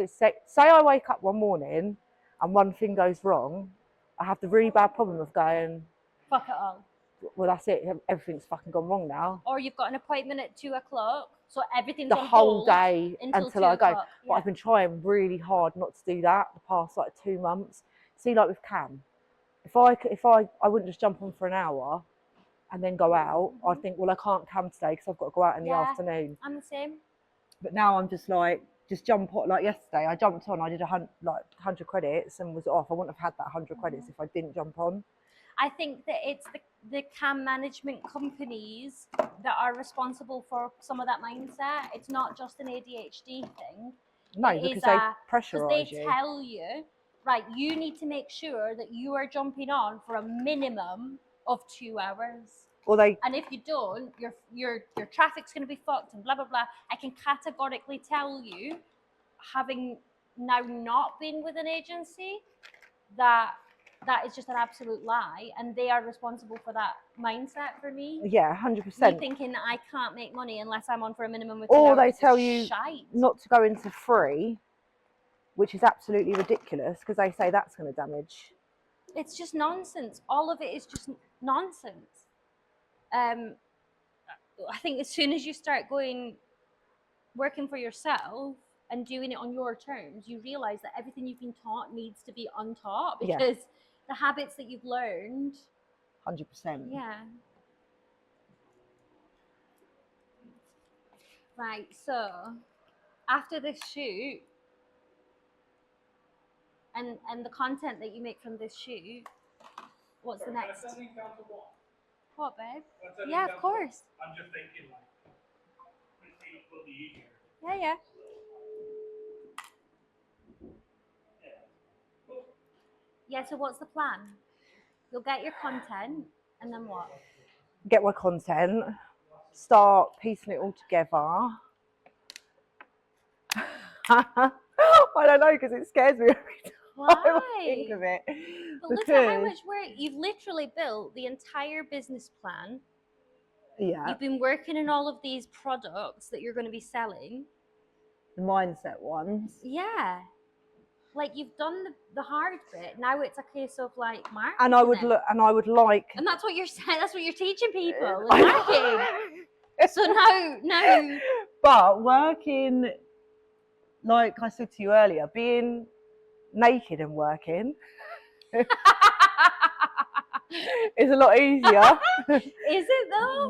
say I wake up one morning and one thing goes wrong, I have the really bad problem of going, fuck it all. Well, that's it. Everything's fucking gone wrong now. Or you've got an appointment at 2 o'clock, so everything's the on whole hold day until I go. Yeah. But I've been trying really hard not to do that the past like 2 months. See, like with Cam, if I wouldn't just jump on for an hour and then go out, I'd think, well, I can't Cam today because I've got to go out in the afternoon. I'm the same. But now I'm just like, just jump on. Like yesterday, I jumped on. I did 100 credits and was off. I wouldn't have had that 100 credits if I didn't jump on. I think that it's the CAM management companies that are responsible for some of that mindset. It's not just an ADHD thing. No, because they pressurise you. They tell you, right, you need to make sure that you are jumping on for a minimum of 2 hours. And if you don't, your traffic's going to be fucked and blah blah blah. I can categorically tell you, having now not been with an agency, that is just an absolute lie, and they are responsible for that mindset for me. Yeah, 100%. Me thinking that I can't make money unless I'm on for a minimum of 2 or hours. They tell you not to go into free, which is absolutely ridiculous because they say that's going to damage. It's just nonsense. All of it is just nonsense. I think as soon as you start working for yourself and doing it on your terms, you realize that everything you've been taught needs to be untaught, because the habits that you've learned. 100%. Yeah. Right, so after this shoot and the content that you make from this shoot, what's the next? What, babe? Yeah, of course. I'm just thinking, like, it will be easier. Yeah. Yeah, so what's the plan? You'll get your content, and then what? Get my content, start piecing it all together. I don't know, because it scares me every time. Why? I think of it. But look at how much work you've literally built the entire business plan. Yeah. You've been working on all of these products that you're going to be selling. The mindset ones. Yeah. Like, you've done the hard bit. Now it's a case of like marketing. And I would like. And that's what you're saying. That's what you're teaching people. Marketing. So now. But working, like I said to you earlier, being naked and working is a lot easier. Is it though?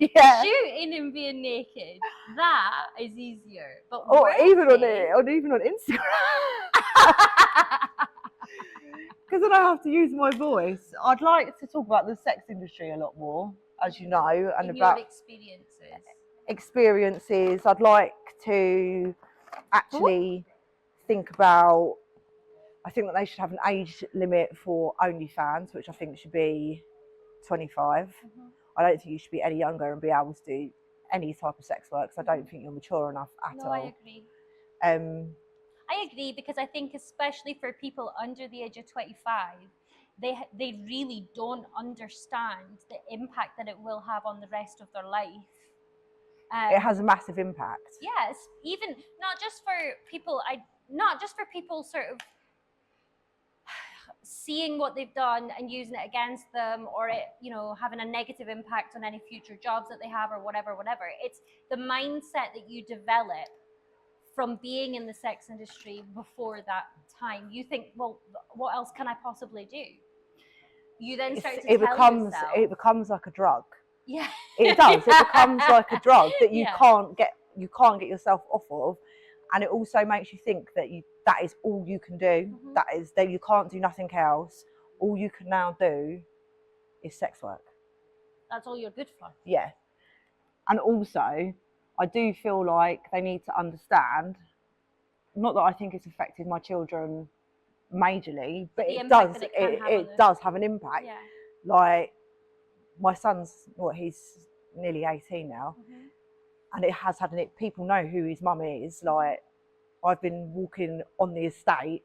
Yeah. Shooting and being naked, that is easier. But even on Instagram. Because then I have to use my voice. I'd like to talk about the sex industry a lot more, as you know, and about your experiences. I'd like to actually think about. I think that they should have an age limit for OnlyFans, which I think should be 25. Mm-hmm. I don't think you should be any younger and be able to do any type of sex work, because I don't think you're mature enough at all. I agree. I agree, because I think especially for people under the age of 25, they really don't understand the impact that it will have on the rest of their life. It has a massive impact. Yes, even not just for people sort of seeing what they've done and using it against them, or it, having a negative impact on any future jobs that they have, or whatever. It's the mindset that you develop from being in the sex industry before that time. You think, well, what else can I possibly do? You then start to tell yourself. It becomes like a drug. Yeah. It does. It becomes like a drug that you can't get yourself off of. And it also makes you think that that is all you can do. Mm-hmm. That you can't do nothing else. All you can now do is sex work. That's all you're good for. Yeah. And also, I do feel like they need to understand, not that I think it's affected my children majorly, but it does have an impact. Yeah. Like, my son's, he's nearly 18 now. Mm-hmm. And it has had people know who his mum is. Like, I've been walking on the estate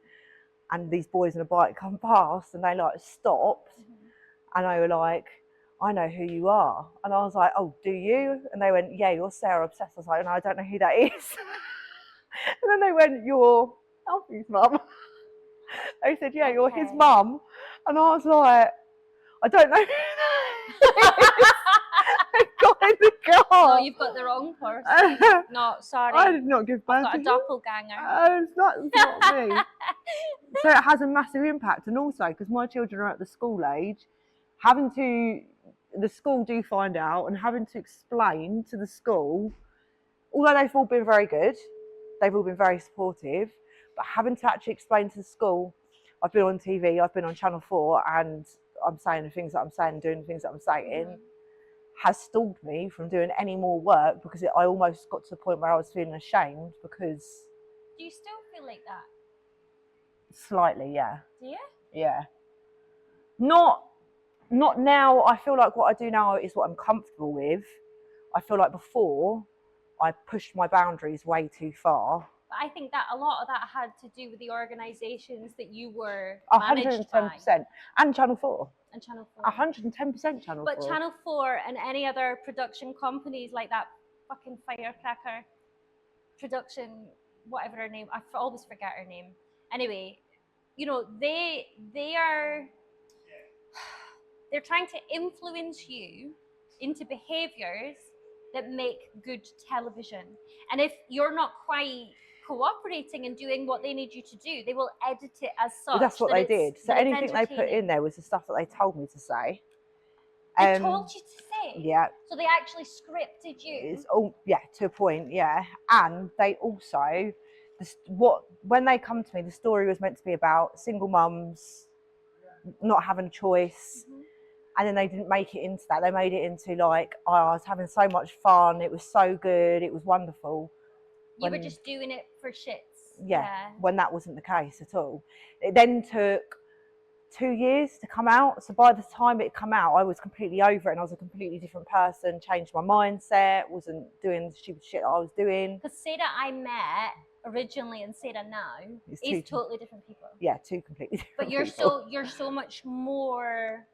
and these boys on a bike come past and they stopped. Mm-hmm. And they were like, I know who you are. And I was like, oh, do you? And they went, yeah, you're Sarah Obsessed. I was like, no, I don't know who that is. And then they went, "You're Alfie's mum." They said, "Yeah, you're his Okay. mum." And I was like, "I don't know." They got in the car. No, you've got the wrong person. No, sorry. I did not give birth I've got to a him. doppelganger. It's not me. So it has a massive impact, and also because my children are at the school age, the school do find out, and having to explain to the school, although they've all been very good, they've all been very supportive, but having to actually explain to the school, I've been on TV, I've been on Channel 4, and I'm saying the things that I'm saying, doing the things that I'm saying, has stalled me from doing any more work, because I almost got to the point where I was feeling ashamed because... Do you still feel like that? Slightly, yeah. Do you? Yeah. Not now. I feel like what I do now is what I'm comfortable with. I feel like before I pushed my boundaries way too far. But I think that a lot of that had to do with the organisations that you were 110%. And Channel 4. And Channel 4. 110% Channel 4. But Channel 4 and any other production companies like that fucking Firecracker production, whatever her name, I always forget her name. Anyway, you know, they're trying to influence you into behaviours that make good television. And if you're not quite cooperating and doing what they need you to do, they will edit it as such. Well, that's what they did. So anything they put in there was the stuff that they told me to say. They told you to say? Yeah. So they actually scripted you? It's all, yeah, to a point, yeah. And they also, when they come to me, the story was meant to be about single mums not having a choice. And then they didn't make it into that. They made it into like, oh, I was having so much fun. It was so good. It was wonderful. You were just doing it for shits. Yeah, when that wasn't the case at all. It then took 2 years to come out. So by the time it come out, I was completely over it, and I was a completely different person, changed my mindset, wasn't doing the stupid shit that I was doing. Because Seda I met originally and Seda now is totally different people. Yeah, two completely different But you're people. you're so much more,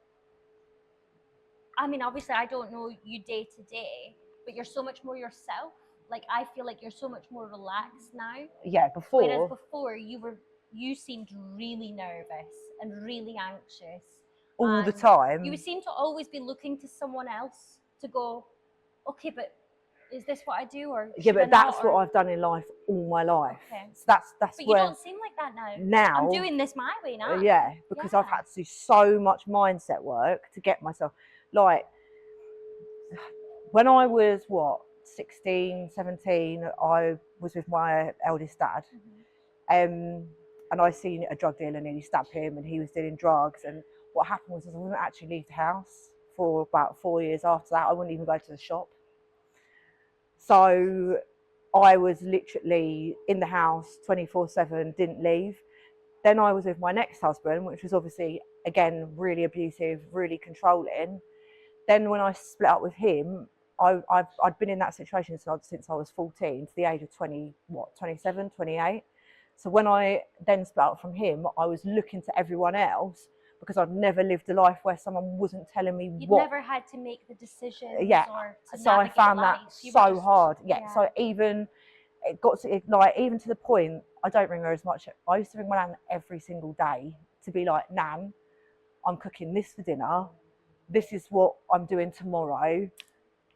I mean, obviously I don't know you day to day, but you're so much more yourself. Like, I feel like you're so much more relaxed now. Yeah, before. Whereas before you seemed really nervous and really anxious. All the time. You seem to always be looking to someone else to go, okay, but is this what I do? Or yeah, but that's what I've done in life all my life. Okay. So that's but where... you don't seem like that now. Now. I'm doing this my way now. Yeah, because I've had to do so much mindset work to get myself... Like, when I was, 16, 17, I was with my eldest dad. And I seen a drug dealer nearly stab him, and he was dealing drugs. And what happened was I wouldn't actually leave the house for about 4 years after that. I wouldn't even go to the shop. So I was literally in the house 24/7, didn't leave. Then I was with my next husband, which was obviously, again, really abusive, really controlling. Then when I split up with him, I'd been in that situation since I was 14 to the age of 27, 28. So when I then split up from him, I was looking to everyone else, because I'd never lived a life where someone wasn't telling me You'd what... never had to make the decision. Yeah, or to so I found that so hard. Yeah, so even, it got to, like, even to the point, I don't ring her as much. I used to ring my nan every single day to be like, Nan, I'm cooking this for dinner. This is what I'm doing tomorrow.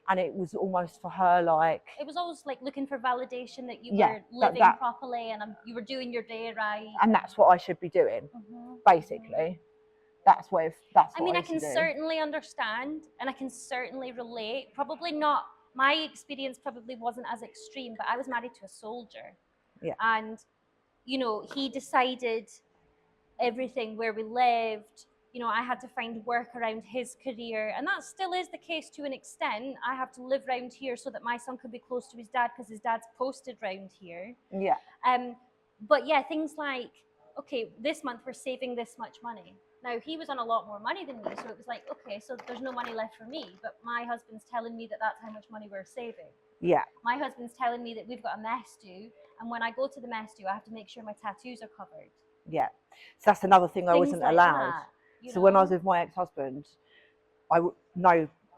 And it was almost for her like... It was always like looking for validation that you were living properly and you were doing your day right. And that's what I should be doing, basically. That's what I mean, I can certainly understand, and I can certainly relate. Probably not, my experience probably wasn't as extreme, but I was married to a soldier. Yeah. And, you know, he decided everything, where we lived. You know, I had to find work around his career, and that still is the case to an extent. I have to live around here so that my son could be close to his dad, because his dad's posted around here. Yeah. But yeah, things like, okay, this month we're saving this much money. Now, he was on a lot more money than me, so it was like, okay, so there's no money left for me, but my husband's telling me that that's how much money we're saving. Yeah. My husband's telling me that we've got a mess do, and when I go to the mess do, I have to make sure my tattoos are covered. Yeah. So that's another thing I wasn't allowed. So when I was with my ex-husband,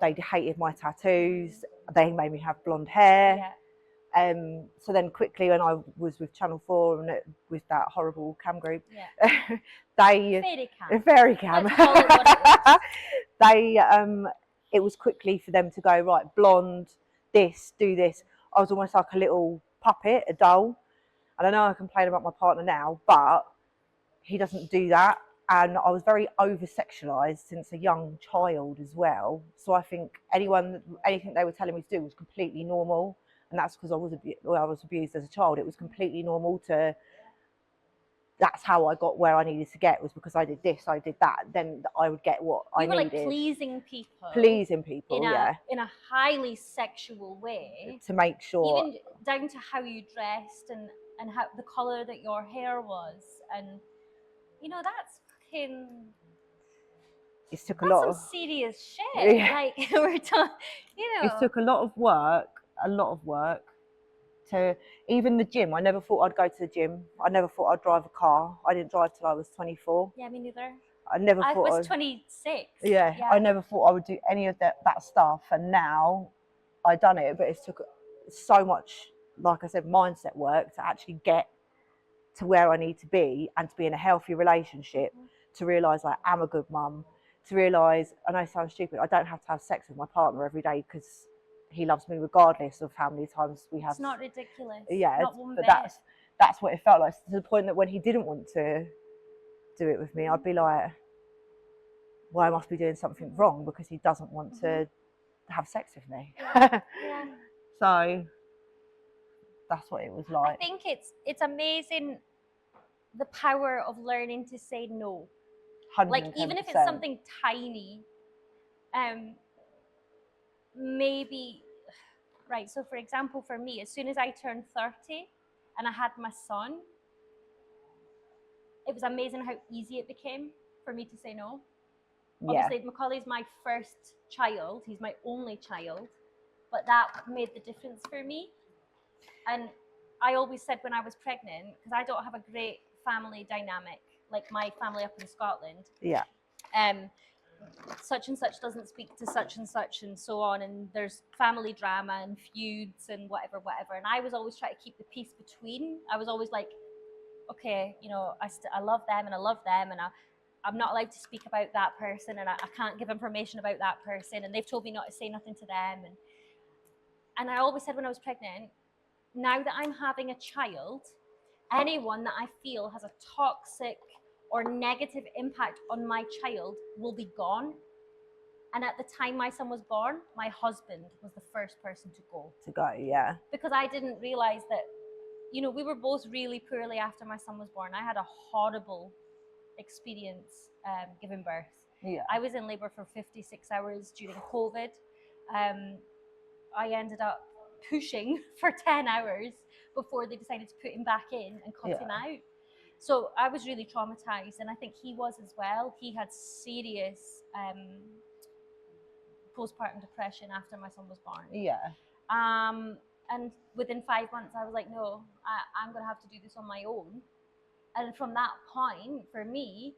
they hated my tattoos. They made me have blonde hair. So then quickly, when I was with Channel 4 and with that horrible cam group, very cam. Let's call it what it is. It was quickly for them to go, right, blonde, this, do this. I was almost like a little puppet, a doll. And I know I complain about my partner now, but he doesn't do that. And I was very over-sexualised since a young child as well. So I think anything they were telling me to do was completely normal. And that's because I was abused as a child. It was completely normal to, that's how I got where I needed to get, was because I did this, I did that. Then I would get what I needed. You were like pleasing people, in a highly sexual way, to make sure, even down to how you dressed and how the color that your hair was, and you know, that's fucking. It took a lot of serious shit. Yeah. Like we're talking, you know. It took a lot of work. To even the gym. I never thought I'd go to the gym. I never thought I'd drive a car. I didn't drive till I was 24. Yeah, me neither. I was 26. Yeah, I never thought I would do any of that stuff, and now I done it. But it took so much, like I said, mindset work to actually get to where I need to be, and to be in a healthy relationship, to realise I am a good mum, to realise, I know it sounds stupid, I don't have to have sex with my partner every day because he loves me regardless of how many times we have. It's not ridiculous. Yeah, not one but bit. that's what it felt like, to the point that when he didn't want to do it with me, I'd be like, well, I must be doing something wrong because he doesn't want to have sex with me. Yeah. So that's what it was like. I think it's amazing the power of learning to say no. 110%. Like even if it's something tiny, maybe, right, so for example, for me, as soon as I turned 30 and I had my son, it was amazing how easy it became for me to say no. Yeah. Obviously, Macaulay's my first child, he's my only child, but that made the difference for me. And I always said when I was pregnant, because I don't have a great family dynamic, like my family up in Scotland. Yeah. Such and such doesn't speak to such and such, and so on, and there's family drama and feuds and whatever, and I was always trying to keep the peace between. I was always like, okay, you know, I love them and I love them, and I'm not allowed to speak about that person, and I can't give information about that person, and they've told me not to say nothing to them, and I always said when I was pregnant, now that I'm having a child, anyone that I feel has a toxic or negative impact on my child will be gone. And at the time my son was born, my husband was the first person to go. Yeah. Because I didn't realize that, you know, we were both really poorly after my son was born. I had a horrible experience giving birth. Yeah. I was in labor for 56 hours during COVID. I ended up pushing for 10 hours before they decided to put him back in and cut him out. So I was really traumatized, and I think he was as well. He had serious postpartum depression after my son was born. Yeah. And within 5 months, I was like, no, I'm going to have to do this on my own. And from that point, for me,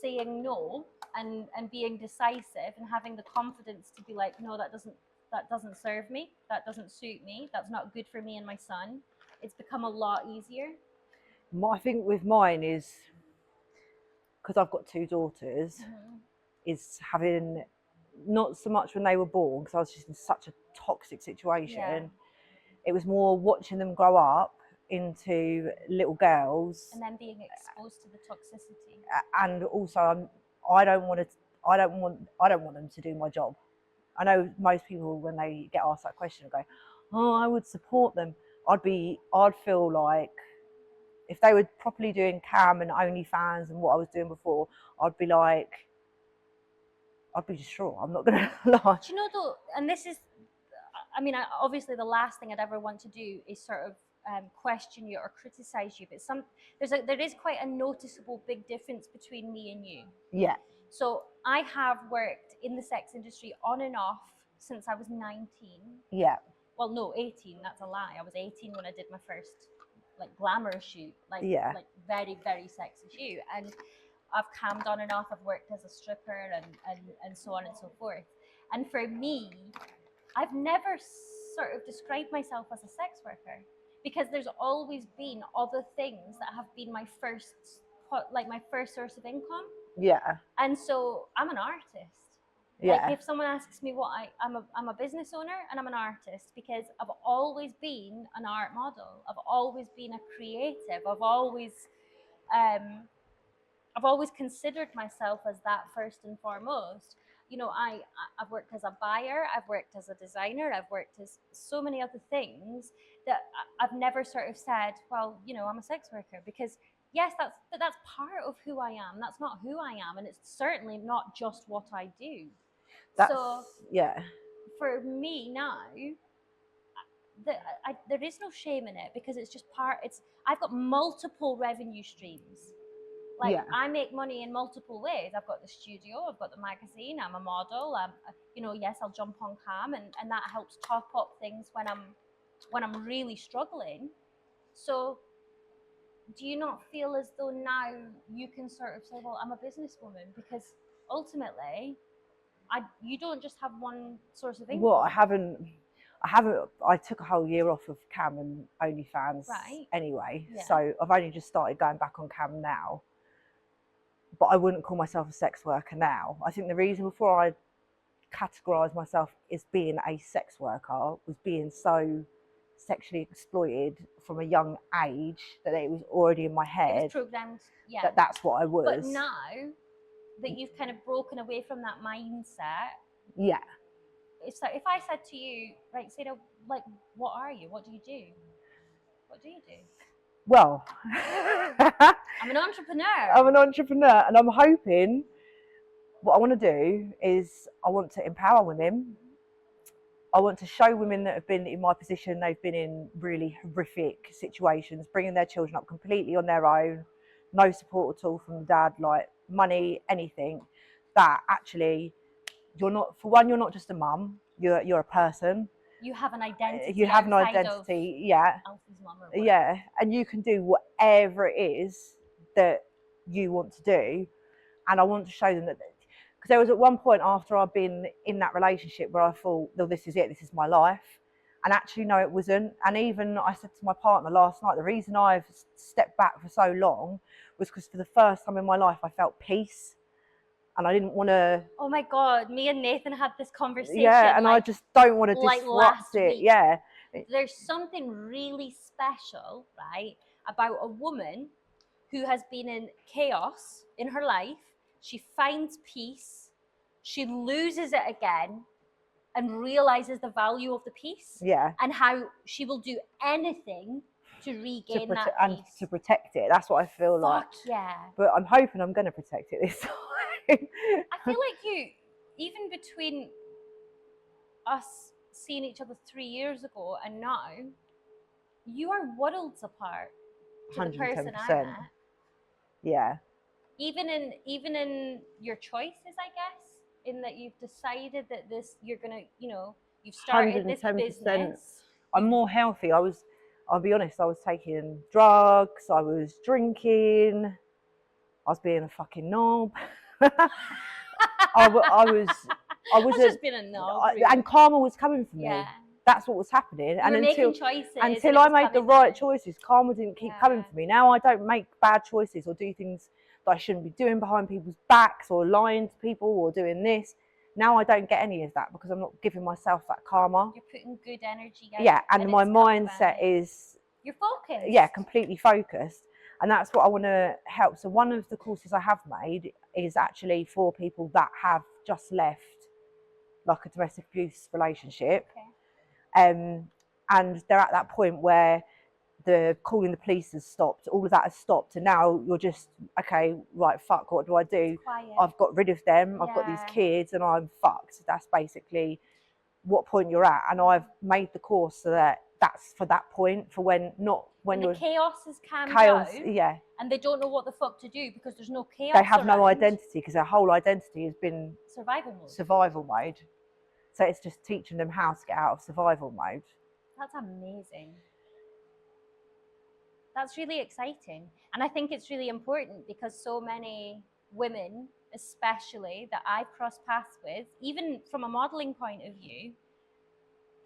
saying no and being decisive and having the confidence to be like, no, that doesn't serve me, that doesn't suit me, that's not good for me and my son, it's become a lot easier. I think with mine is, because I've got two daughters, is having, not so much when they were born, because I was just in such a toxic situation. Yeah. It was more watching them grow up into little girls, and then being exposed to the toxicity. And also, I don't want them to do my job. I know most people, when they get asked that question, go, "Oh, I would support them." I'd feel like if they were properly doing cam and OnlyFans and what I was doing before, I'd be distraught. I'm not gonna lie. Do you know though? And this is, I mean, obviously the last thing I'd ever want to do is sort of question you or criticize you, but there is quite a noticeable big difference between me and you. Yeah. So I have worked in the sex industry on and off since I was 19. Yeah. Well, no, 18. That's a lie. I was 18 when I did my first like glamour shoot, like very, very sexy shoot. And I've cammed on and off. I've worked as a stripper and so on and so forth. And for me, I've never sort of describe myself as a sex worker, because there's always been other things that have been my first source of income. Yeah. And so I'm an artist. Yeah. Like if someone asks me what I'm a business owner, and I'm an artist because I've always been an art model. I've always been a creative. I've always considered myself as that first and foremost. You know, I've worked as a buyer, I've worked as a designer, I've worked as so many other things that I've never sort of said, well, you know, I'm a sex worker, because yes, that's part of who I am. That's not who I am, and it's certainly not just what I do. So yeah. For me now, there is no shame in it, because it's just I've got multiple revenue streams. Like I make money in multiple ways. I've got the studio, I've got the magazine, I'm a model. You know, yes, I'll jump on cam, and that helps top up things when I'm really struggling. So do you not feel as though now you can sort of say, well, I'm a businesswoman, because ultimately you don't just have one source of income? Well, I haven't. I took a whole year off of cam and OnlyFans anyway. Yeah. So I've only just started going back on cam now. But I wouldn't call myself a sex worker now. I think the reason before I categorised myself as being a sex worker was being so sexually exploited from a young age that it was already in my head. It was programmed, yeah. That's what I was. But now that you've kind of broken away from that mindset, yeah. It's like if I said to you, right, Sarah, like, what are you? What do you do? What do you do? Well, I'm an entrepreneur. I'm an entrepreneur, and I'm hoping what I want to do is I want to empower women. I want to show women that have been in my position, they've been in really horrific situations, bringing their children up completely on their own, no support at all from the dad, like money, anything, that actually you're not just a mum, you're a person. You have an identity. You have an identity, yeah. Alfie's mum or whatever. Yeah, and you can do whatever it is that you want to do. And I want to show them that, because there was at one point after I'd been in that relationship where I thought, no, this is it, this is my life. And actually, no, it wasn't. And even I said to my partner last night, the reason I've stepped back for so long was because for the first time in my life, I felt peace. And I didn't want to. Oh my God, me and Nathan had this conversation. Yeah, and I just don't want to disrupt it. Yeah. There's something really special, right, about a woman who has been in chaos in her life. She finds peace, she loses it again, and realizes the value of the peace. Yeah. And how she will do anything to regain that peace. And to protect it. That's what I feel like. Yeah. But I'm hoping I'm going to protect it this time. I feel like even between us seeing each other 3 years ago and now, you are worlds apart to 110%. The person I met. Yeah. Even in your choices, I guess, in that you've decided that you're gonna, you've started 110%. This business. I'm more healthy. I'll be honest, I was taking drugs, I was drinking, I was being a fucking knob. I was just being a knob. Really. And karma was coming for me. Yeah. That's what was happening. You were making choices until I made the right choices, karma didn't keep coming for me. Now I don't make bad choices or do things that I shouldn't be doing behind people's backs or lying to people or doing this. Now I don't get any of that because I'm not giving myself that karma. You're putting good energy out. Yeah, and my mindset is... You're focused. Yeah, completely focused. And that's what I want to help. So one of the courses I have made is actually for people that have just left like a domestic abuse relationship. Okay. And they're at that point where the calling the police has stopped, all of that has stopped, and now you're just, okay, right, fuck, what do I do? Quiet. I've got rid of them, I've got these kids and I'm fucked. That's basically what point you're at, and I've made the course so that that's for that point, for when the chaos is calmed down, yeah, and they don't know what the fuck to do because there's no chaos. They have no identity because their whole identity has been survival mode. So it's just teaching them how to get out of survival mode. That's amazing. That's really exciting. And I think it's really important because so many women, especially that I've crossed paths with, even from a modelling point of view,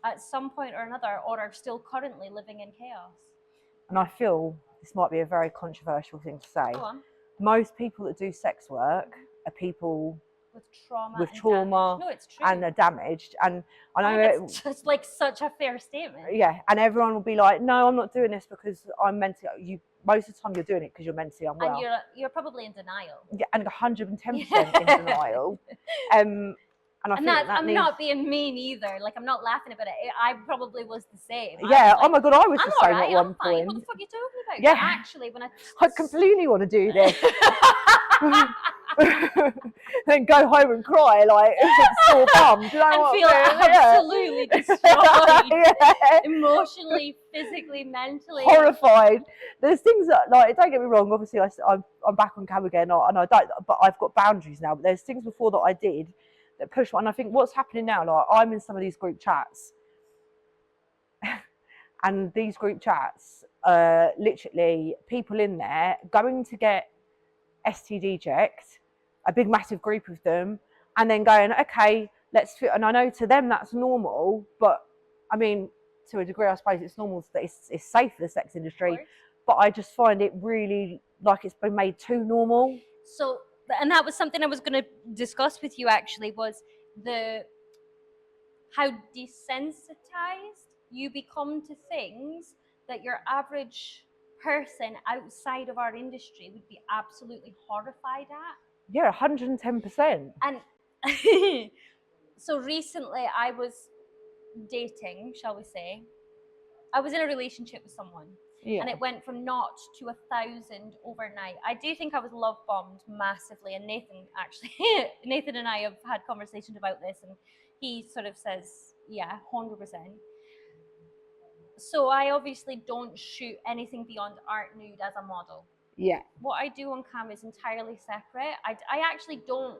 at some point or another, or are still currently living in chaos. And I feel this might be a very controversial thing to say. Go on. Most people that do sex work are people with trauma no, it's true, and are damaged. And I know it's just like such a fair statement. Yeah, and everyone will be like, no, I'm not doing this because I'm mentally. You most of the time you're doing it because you're mentally unwell, and you're probably in denial. Yeah, and 110% in denial. And I think I'm not being mean either. Like, I'm not laughing about it. I probably was the same. Yeah. Like, oh my god, I was the same right, at one point. point. What the fuck are you talking about? Yeah. But actually, when I completely want to do this. Then go home and cry like sore bum. Do you know what feel absolutely destroyed, emotionally, physically, mentally, horrified. There's things that, like, don't get me wrong. Obviously, I'm back on cam again, and I don't. But I've got boundaries now. But there's things before that I did that push me. And I think what's happening now, like, I'm in some of these group chats, and these group chats, literally people in there going to get STD checked, a big massive group of them, and then going, okay, let's fit. And I know to them that's normal, but I mean, to a degree, I suppose it's normal that it's safe for the sex industry, but I just find it really like it's been made too normal. So, and that was something I was going to discuss with you actually, was how desensitized you become to things that your average person outside of our industry would be absolutely horrified at. Yeah, 110%. And so recently I was dating, shall we say. I was in a relationship with someone, and it went from 0 to 1,000 overnight. I do think I was love bombed massively, and Nathan and I have had conversations about this, and he sort of says, yeah, 100%. So I obviously don't shoot anything beyond art nude as a model. Yeah. What I do on cam is entirely separate. I actually don't.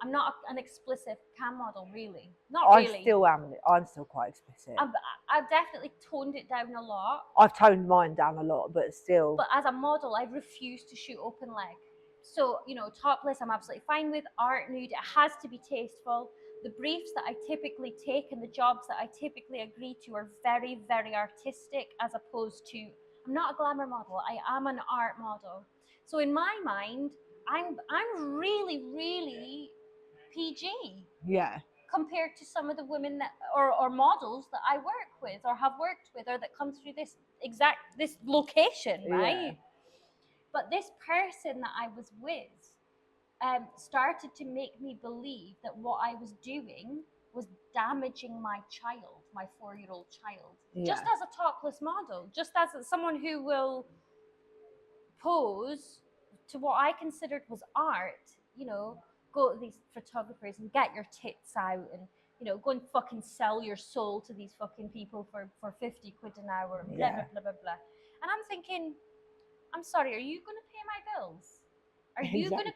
I'm not an explicit cam model, really. Not really. I still am. I'm still quite explicit. I've definitely toned it down a lot. I've toned mine down a lot, but still. But as a model, I refuse to shoot open leg. So, topless, I'm absolutely fine with. Art nude, it has to be tasteful. The briefs that I typically take and the jobs that I typically agree to are very, very artistic, as opposed to, I'm not a glamour model, I am an art model. So in my mind, I'm really, really PG. Yeah. Compared to some of the women that or models that I work with or have worked with, or that come through this location, right? Yeah. But this person that I was with started to make me believe that what I was doing was damaging my child, my 4-year-old child, just as a topless model, just as someone who will pose to what I considered was art, go to these photographers and get your tits out and, go and fucking sell your soul to these fucking people for 50 quid an hour, blah, blah, blah, blah, blah. And I'm thinking, I'm sorry, are you going to pay my bills? Are you going to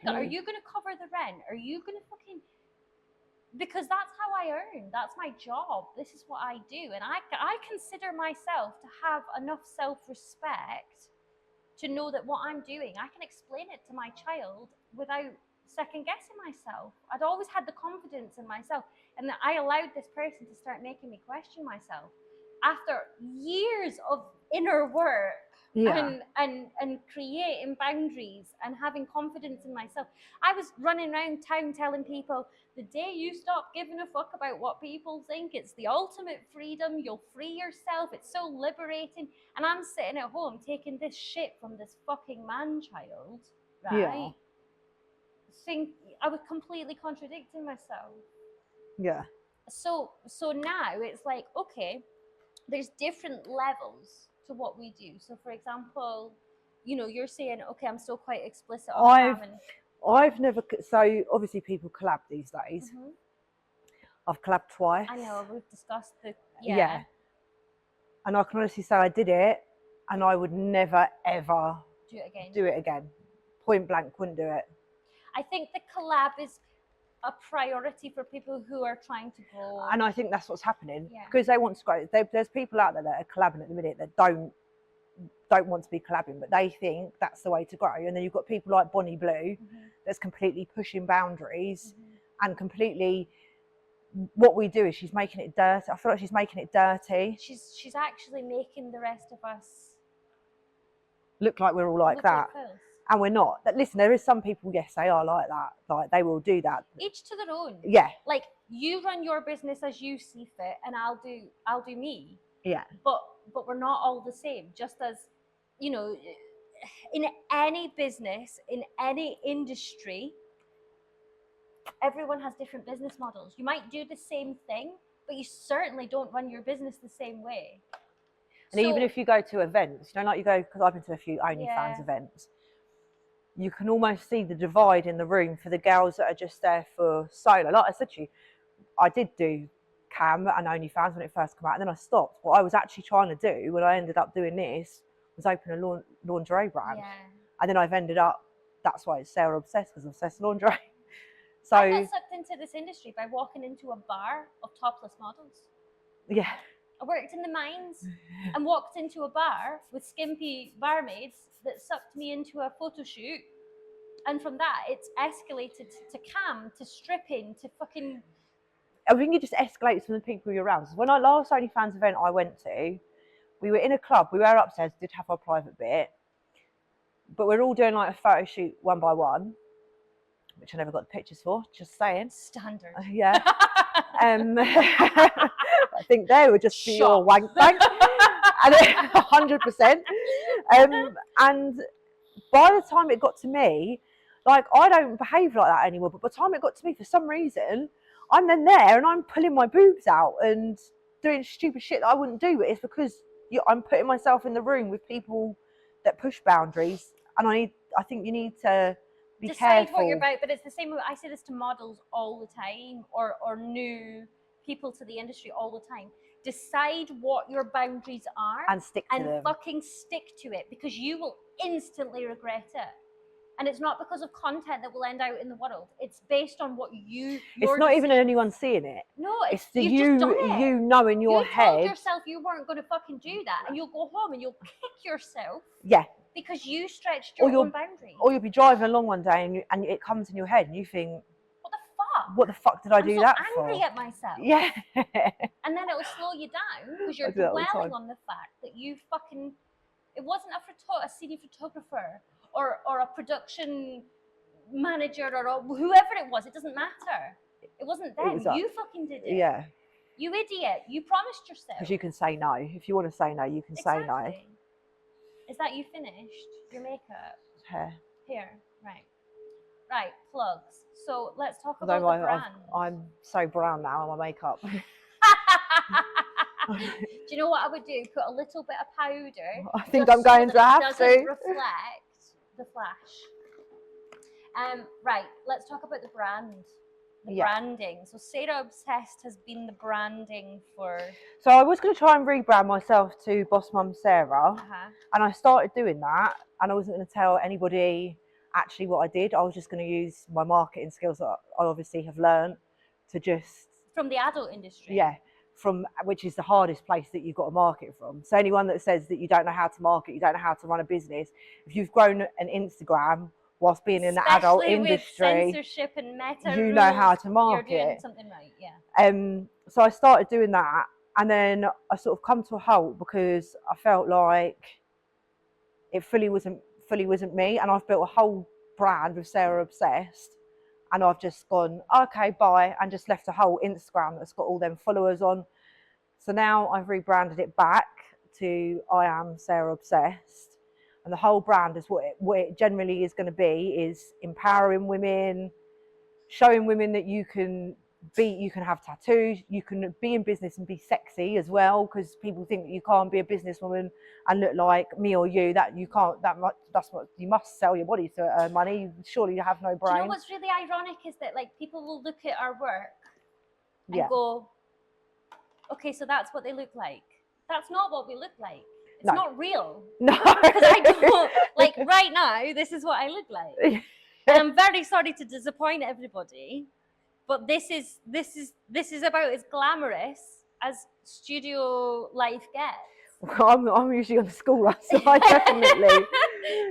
cover the rent? Are you going to fucking... Because that's how I earn. That's my job. This is what I do. And I consider myself to have enough self-respect to know that what I'm doing, I can explain it to my child without second guessing myself. I'd always had the confidence in myself, and that I allowed this person to start making me question myself after years of inner work. And creating boundaries and having confidence in myself. I was running around town telling people, the day you stop giving a fuck about what people think, it's the ultimate freedom, you'll free yourself, it's so liberating. And I'm sitting at home taking this shit from this fucking man-child, right? I was completely contradicting myself. Yeah. So now it's like, okay, there's different levels to what we do. So for example, you're saying, okay, I'm still quite explicit on I've never, so obviously people collab these days. Mm-hmm. I've collabed twice. I know, we've discussed yeah. And I can honestly say I did it, and I would never ever do it again. Point blank, wouldn't do it. I think the collab is a priority for people who are trying to grow. And I think that's what's happening, because they want to grow. There's people out there that are collabing at the minute that don't want to be collabing, but they think that's the way to grow. And then you've got people like Bonnie Blue, that's completely pushing boundaries and completely what we do is she's making it dirty. I feel like she's making it dirty. She's actually making the rest of us look like we're all like that. And we're not. Listen, there is some people, yes, they are like that. Like, they will do that. Each to their own. Yeah. Like, you run your business as you see fit, and I'll do me. Yeah. But we're not all the same. Just as, you know, in any business, in any industry, everyone has different business models. You might do the same thing, but you certainly don't run your business the same way. And even if you go to events, you know, like you go, because I've been to a few OnlyFans events, you can almost see the divide in the room for the girls that are just there for solo. Like I said to you, I did do cam and OnlyFans when it first came out, and then I stopped. What I was actually trying to do when I ended up doing this was open a lingerie brand. Yeah. And then I've ended up, that's why it's Sarah Obsessed, because Obsessed Lingerie. So I got sucked into this industry by walking into a bar of topless models. Yeah. I worked in the mines and walked into a bar with skimpy barmaids that sucked me into a photo shoot. And from that, it's escalated to cam, to stripping, to fucking... I think it just escalates from the people you're around. So when I last OnlyFans event I went to, we were in a club. We were upstairs, did have our private bit. But we're all doing like a photo shoot one by one, which I never got the pictures for, just saying. Standard. Yeah. I think they were just for your wank bank. And 100%. And by the time it got to me, like, I don't behave like that anymore, but by the time it got to me, for some reason, I'm then there and I'm pulling my boobs out and doing stupid shit that I wouldn't do. It's because I'm putting myself in the room with people that push boundaries, and I think you need to be decide careful. What you're about. But it's the same way I say this to models all the time, or new people to the industry all the time. Decide what your boundaries are and stick to them. And fucking stick to it, because you will instantly regret it. And it's not because of content that will end out in the world. It's based on what it's not even anyone seeing it. No, it's the you know in your head. You told yourself you weren't going to fucking do that, and you'll go home and you'll kick yourself. Yeah. Because you stretched your own boundaries. Or you'll be driving along one day and it comes in your head and you think, what the fuck did I do that for? I'm angry at myself. Yeah. And then it will slow you down because you're dwelling on the fact that you fucking... It wasn't a cine photographer or a production manager or whoever it was. It doesn't matter. It wasn't them. You fucking did it. Yeah. You idiot. You promised yourself. Because you can say no. If you want to say no, you can say no. Is that you finished? Your makeup? Hair. Right. Right, plugs. So let's talk about the brand. I'm so brown now on my makeup. Do you know what I would do? Put a little bit of powder. I think I'm going to have to. Doesn't reflect the flash. Right, let's talk about the brand. Branding. So Sarah Obsessed has been the branding for... So I was going to try and rebrand myself to Boss Mum Sarah. And I started doing that. And I wasn't going to tell anybody actually what I did. I was just going to use my marketing skills that I obviously have learned to just... From the adult industry? Yeah. Which is the hardest place that you've got to market from. So anyone that says that you don't know how to market, you don't know how to run a business, if you've grown an Instagram whilst being in the adult industry, with censorship and meta you know how to market. You're doing something right, yeah. So I started doing that, and then I sort of come to a halt because I felt like it fully wasn't me, and I've built a whole brand with Sarah Obsessed. And I've just gone, okay, bye, and just left a whole Instagram that's got all them followers on. So now I've rebranded it back to I Am Sarah Obsessed. And the whole brand is what it generally is going to be, is empowering women, showing women that you can have tattoos, you can be in business and be sexy as well, because people think that you can't be a businesswoman and look like me or you, that you can't, that's what you must sell your body to earn money. Surely you have no brain. Do you know what's really ironic is that, like, people will look at our work and go, okay, so that's what they look like. That's not what we look like. It's not real. No. Because I don't, like, right now, this is what I look like. And I'm very sorry to disappoint everybody. But this is about as glamorous as studio life gets. Well, I'm usually on the school run, so I definitely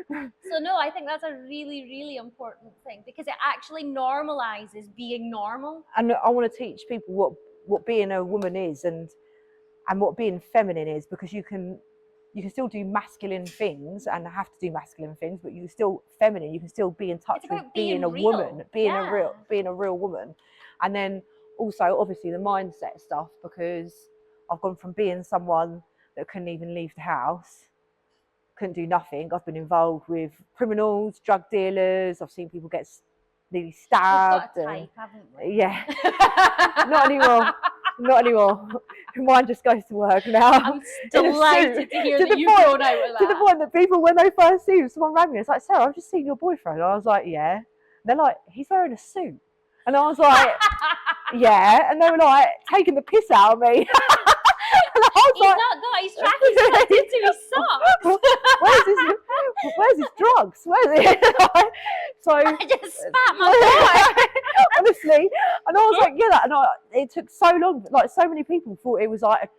So no, I think that's a really, really important thing because it actually normalizes being normal. And I want to teach people what being a woman is and what being feminine is, because you can still do masculine things and have to do masculine things, but you're still feminine. You can still be in touch with being a woman, being a real woman. And then also obviously the mindset stuff, because I've gone from being someone that couldn't even leave the house, couldn't do nothing. I've been involved with criminals, drug dealers. I've seen people get nearly stabbed. We've got a type, haven't we? Yeah. Not anymore. Not anymore. Mine just goes to work now. I'm delighted to hear that you've grown out of that. To the point that people, when they first see him, someone rang me, it's like, Sarah, I've just seen your boyfriend. And I was like, yeah. And they're like, he's wearing a suit. And I was like, yeah. And they were like, taking the piss out of me. He's like, not got his trackies tucked into his socks. Where's his drugs? Where's it? So I just spat my boy. Honestly, and I was like, yeah, and it took so long. Like, so many people thought it was like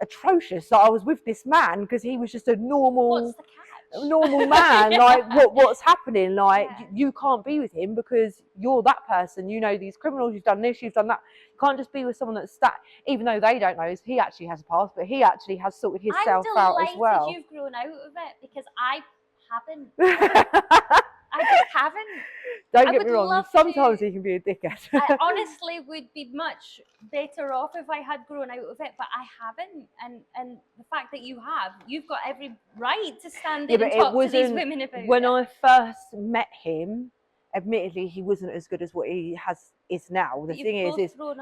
atrocious that I was with this man, because he was just a normal man. Like, what's happening? Like, you can't be with him because you're that person. You know these criminals. You've done this. You've done that. You can't just be with someone that's even though they don't know, he actually has a past, but he actually has sorted himself out as well. I'm delighted you've grown out of it, because I haven't. I just haven't. Don't get me wrong, sometimes he can be a dickhead. I honestly would be much better off if I had grown out of it, but I haven't. And the fact that you've got every right to stand in and talk to these women about it. When I first met him, admittedly, he wasn't as good as what he is now. The thing is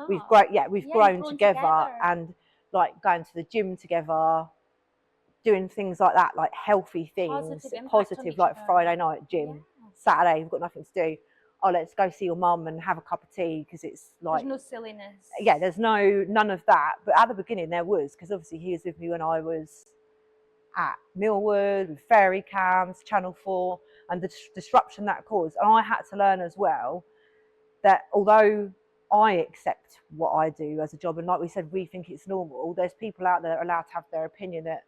we've grown together, and like going to the gym together, doing things like that, like healthy things, positive like Friday night gym, Saturday, you've got nothing to do. Oh, let's go see your mum and have a cup of tea, because it's like, there's no silliness. Yeah, there's none of that. But at the beginning there was, because obviously he was with me when I was at Millwood with Fairy Cams, Channel 4, and the disruption that caused. And I had to learn as well that although I accept what I do as a job, and like we said, we think it's normal, there's people out there that are allowed to have their opinion that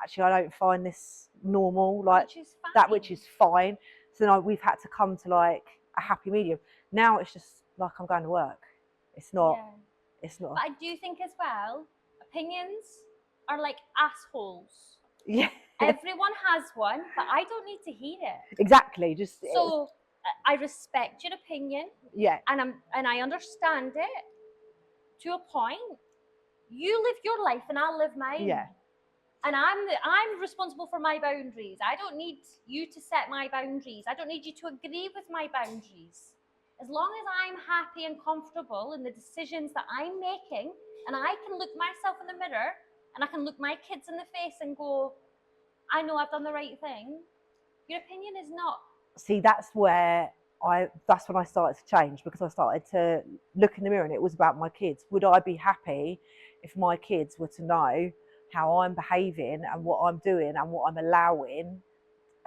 actually I don't find this normal, like which is fine. So then we've had to come to like a happy medium. Now it's just like I'm going to work. It's not. But I do think as well, opinions are like assholes. Yeah. Everyone has one, but I don't need to hear it. Exactly. I respect your opinion. Yeah. And I understand it to a point. You live your life and I'll live mine. Yeah. And I'm responsible for my boundaries. I don't need you to set my boundaries. I don't need you to agree with my boundaries. As long as I'm happy and comfortable in the decisions that I'm making, and I can look myself in the mirror and I can look my kids in the face and go, I know I've done the right thing. Your opinion is not. See, that's when I started to change, because I started to look in the mirror and it was about my kids. Would I be happy if my kids were to know how I'm behaving and what I'm doing and what I'm allowing,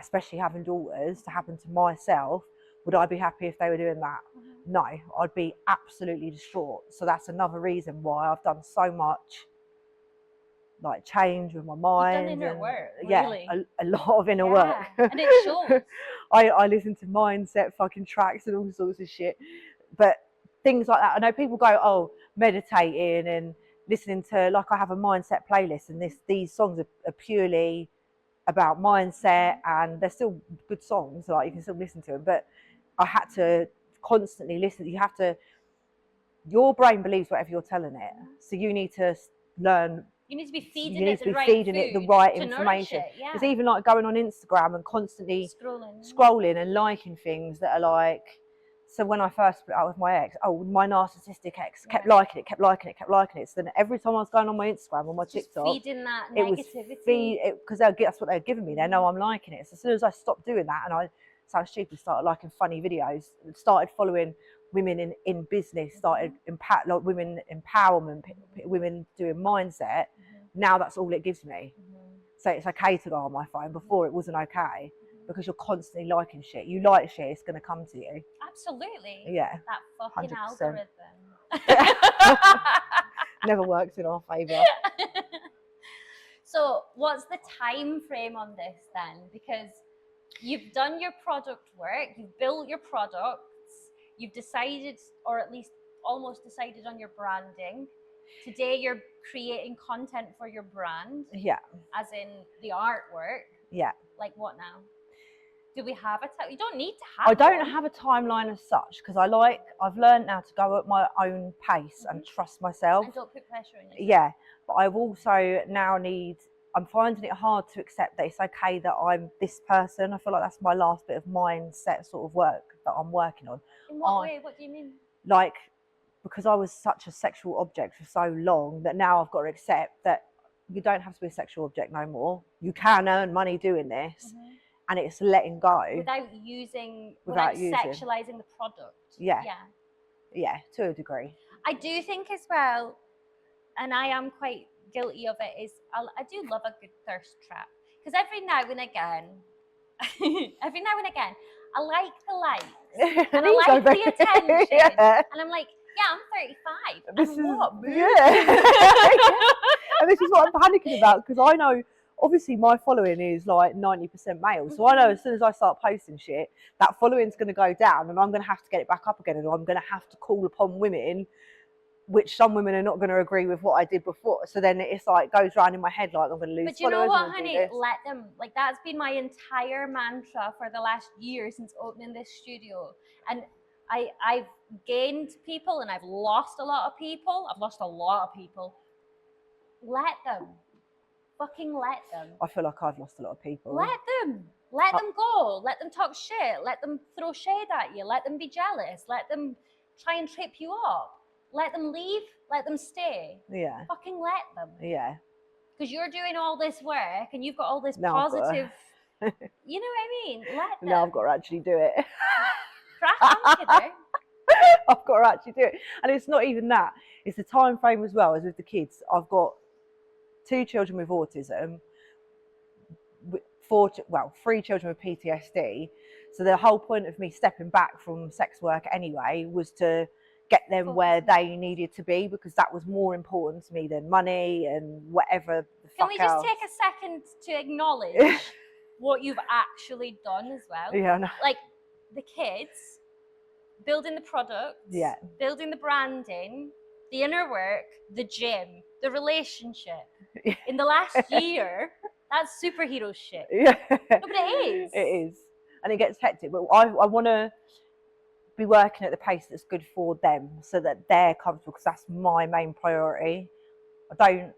especially having daughters, to happen to myself? Would I be happy if they were doing that? Mm-hmm. No, I'd be absolutely distraught. So that's another reason why I've done so much like change with my mind. You've done inner work, really. Yeah, a lot of inner work. And it shows. I listen to mindset fucking tracks and all sorts of shit. But things like that, I know people go, oh, meditating and listening to, like, I have a mindset playlist, and these songs are purely about mindset, and they're still good songs, like you can still listen to them, but I had to constantly listen. Your brain believes whatever you're telling it, so you need to learn. You need to be feeding it the right information. It's even like going on Instagram and constantly scrolling and liking things that are like. So when I first split up with my ex, my narcissistic ex kept liking it. So then every time I was going on my Instagram or my TikTok, feeding that negativity. Because that's what they're giving me. They know I'm liking it. So as soon as I stopped doing that, and I sound stupid, started liking funny videos, started following women in business, started women empowerment, women doing mindset. Now that's all it gives me. So it's okay to go on my phone. Before it wasn't okay. Because you're constantly liking shit. You like shit, it's going to come to you. Absolutely. Yeah. That fucking 100%. Algorithm. Never works in our favour. So what's the time frame on this then? Because You've done your product work, you've built your products, you've decided, or at least almost decided on your branding. Today you're creating content for your brand. Yeah. As in the artwork. Yeah. Like what now? Do we have a time? You don't need to have I don't one. have a timeline as such, because I've learned now to go at my own pace and trust myself. And don't put pressure on yourself. Yeah, but I've also now I'm finding it hard to accept that it's okay that I'm this person. I feel like that's my last bit of mindset sort of work that I'm working on. In what way? What do you mean? Like, because I was such a sexual object for so long, that now I've got to accept that you don't have to be a sexual object no more. You can earn money doing this. And it's letting go without sexualizing the product. Yeah, to a degree. I do think as well, and I am quite guilty of it, is I do love a good thirst trap, because every now and again I like the likes and I like the attention, and I'm like, yeah, I'm 35. This and is what? And this is what I'm panicking about, because I know. Obviously, my following is like 90% male. So I know as soon as I start posting shit, that following's going to go down and I'm going to have to get it back up again. And I'm going to have to call upon women, which some women are not going to agree with what I did before. So then it's like goes round in my head like I'm going to lose followers. But you know what, honey? Let them. Like, that's been my entire mantra for the last year since opening this studio. And I've gained people and I've lost a lot of people. Let them. Fucking let them. I feel like I've lost a lot of people. Let them go. Let them talk shit. Let them throw shade at you. Let them be jealous. Let them try and trip you up. Let them leave. Let them stay. Yeah. Fucking let them. Yeah. Because you're doing all this work and you've got all this positive. You know what I mean? Let them. Now I've got to actually do it. Crack on, kiddo. I've got to actually do it. And it's not even that. It's the time frame as well as with the kids. I've got 2 children with autism, 3 children with PTSD. So the whole point of me stepping back from sex work anyway was to get them where they needed to be, because that was more important to me than money and whatever the fuck else. Can we just take a second to acknowledge what you've actually done as well? Yeah, I know. Like the kids, building the products, building the branding, the inner work, the gym, the relationship. In the last year, that's superhero shit. Yeah. No, but it is. It is. And it gets hectic. But I want to be working at the pace that's good for them so that they're comfortable, because that's my main priority. I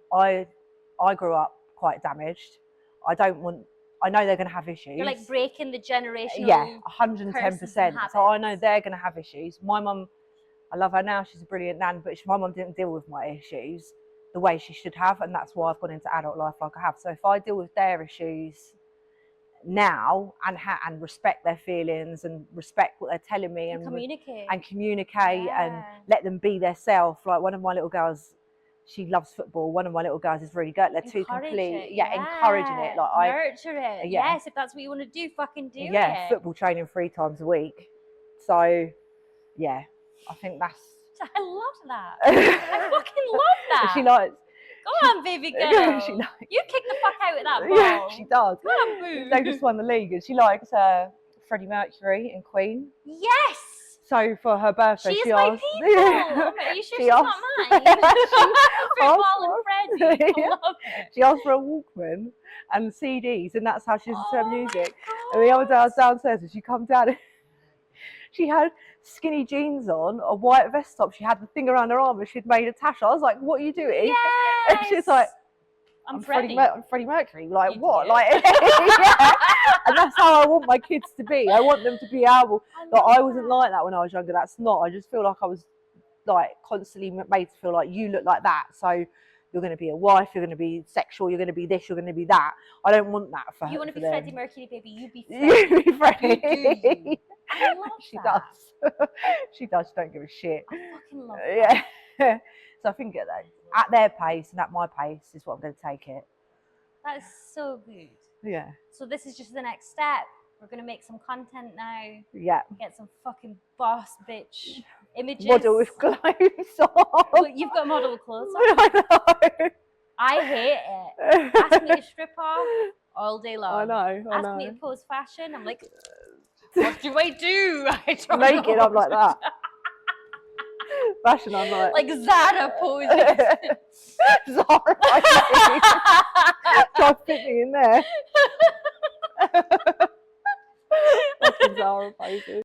grew up quite damaged. I know they're going to have issues. You're like breaking the generational. Yeah, 110%. So I know they're going to have issues. My mum, I love her now. She's a brilliant nan, but my mum didn't deal with my issues the way she should have, and that's why I've gone into adult life like I have. So if I deal with their issues now and respect their feelings and respect what they're telling me and communicate and let them be their self. Like one of my little girls, she loves football. One of my little girls is really good. They're two complete, encouraging it. Like nurture it. Yes, if that's what you want to do, fucking do it. Yeah, football training 3 times a week. So yeah, I think that's. I love that. I fucking love that. She likes. Go on, baby girl. You kick the fuck out of that ball. Yeah, she does. Come on, boo. They just won the league, and she likes Freddie Mercury and Queen. Yes. So for her birthday, she asked. People. Yeah. Are you sure she's not mine? Football and Freddie. I love it. She asked for a Walkman and CDs, and that's how she listens to her music. And the other day I was downstairs, and she come down. And she had skinny jeans on, a white vest top. She had the thing around her arm, and she'd made a tash. I was like, "What are you doing?" Yes. And she's like, I'm Freddie. I'm Freddie Mercury. Like what? Like, yeah. And that's how I want my kids to be. I want them to be able. I wasn't like that when I was younger. That's not. I just feel like I was like constantly made to feel like you look like that. So you're going to be a wife. You're going to be sexual. You're going to be this. You're going to be that. I don't want that for her. You want to be Freddie Mercury, baby. You be Freddie. You be Freddie. You. I love she that. does. She does. She don't give a shit. I fucking love that. Yeah. So I think at their pace and at my pace is what I'm going to take it. That is so good. Yeah. So this is just the next step. We're going to make some content now. Yeah. Get some fucking boss bitch images. Model with clothes on. Look, you've got model clothes on. I know. I hate it. Ask me to strip off all day long. I know. Ask me to pose fashion. I'm like, what do I do? I don't Naked, know. I'm like that. Fashion, I'm like Zara posing. Zara posing. Try to fit me in there. Fucking Zara posing.